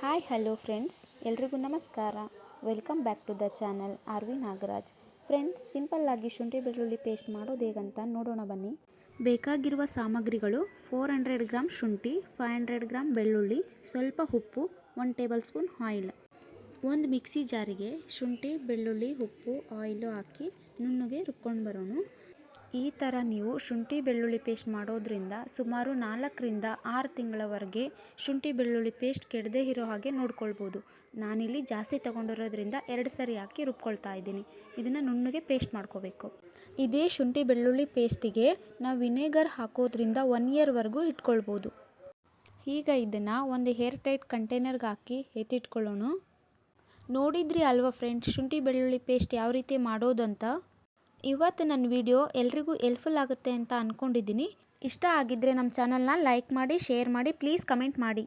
Hi hello friends, ಎಲ್ರಿಗೂ ನಮಸ್ಕಾರ. Welcome back to the channel R V Nagaraj. Friends, ಸಿಂಪಲ್ಲಾಗಿ ಶುಂಠಿ ಬೆಳ್ಳುಳ್ಳಿ ಪೇಸ್ಟ್ ಮಾಡೋದು ಹೇಗಂತ ನೋಡೋಣ ಬನ್ನಿ. ಬೇಕಾಗಿರುವ ಸಾಮಗ್ರಿಗಳು 400 ಗ್ರಾಮ್ ಶುಂಠಿ, 500 ಗ್ರಾಮ್ ಬೆಳ್ಳುಳ್ಳಿ, ಸ್ವಲ್ಪ ಉಪ್ಪು, 1 ಟೇಬಲ್ ಸ್ಪೂನ್ ಆಯಿಲ್. ಒಂದು ಮಿಕ್ಸಿ ಜಾರಿಗೆ ಶುಂಠಿ, ಬೆಳ್ಳುಳ್ಳಿ, ಉಪ್ಪು, ಆಯಿಲು ಹಾಕಿ ನುಣ್ಣಗೆ ರುಬ್ಕೊಂಡು ಬರೋಣ. ಈ ಥರ ನೀವು ಶುಂಠಿ ಬೆಳ್ಳುಳ್ಳಿ ಪೇಸ್ಟ್ ಮಾಡೋದ್ರಿಂದ ಸುಮಾರು 4ರಿಂದ 6 ತಿಂಗಳವರೆಗೆ ಶುಂಠಿ ಬೆಳ್ಳುಳ್ಳಿ ಪೇಸ್ಟ್ ಕೆಡದೇ ಇರೋ ಹಾಗೆ ನೋಡ್ಕೊಳ್ಬೋದು. ನಾನಿಲ್ಲಿ ಜಾಸ್ತಿ ತೊಗೊಂಡಿರೋದ್ರಿಂದ 2 ಸರಿ ಹಾಕಿ ರುಬ್ಕೊಳ್ತಾ ಇದ್ದೀನಿ. ಇದನ್ನು ನುಣ್ಣಗೆ ಪೇಸ್ಟ್ ಮಾಡ್ಕೋಬೇಕು. ಇದೇ ಶುಂಠಿ ಬೆಳ್ಳುಳ್ಳಿ ಪೇಸ್ಟಿಗೆ ನಾವು ವಿನೆಗರ್ ಹಾಕೋದ್ರಿಂದ 1 ಇಯರ್ವರೆಗೂ ಇಟ್ಕೊಳ್ಬೋದು. ಈಗ ಇದನ್ನು ಒಂದು ಏರ್ ಟೈಟ್ ಕಂಟೈನರ್ಗೆ ಹಾಕಿ ಎತ್ತಿಟ್ಕೊಳ್ಳೋಣ. ನೋಡಿದ್ರಿ ಅಲ್ವಾ ಫ್ರೆಂಡ್ಸ್, ಶುಂಠಿ ಬೆಳ್ಳುಳ್ಳಿ ಪೇಸ್ಟ್ ಯಾವ ರೀತಿ ಮಾಡೋದಂತ. ಇವತ್ತು ನನ್ನ ವಿಡಿಯೋ ಎಲ್ರಿಗೂ ಹೆಲ್ಪ್ಫುಲ್ ಆಗುತ್ತೆ ಅಂತ ಅಂದ್ಕೊಂಡಿದ್ದೀನಿ. ಇಷ್ಟ ಆಗಿದ್ದರೆ ನಮ್ಮ ಚಾನಲ್ನ ಲೈಕ್ ಮಾಡಿ, ಶೇರ್ ಮಾಡಿ, ಪ್ಲೀಸ್ ಕಮೆಂಟ್ ಮಾಡಿ.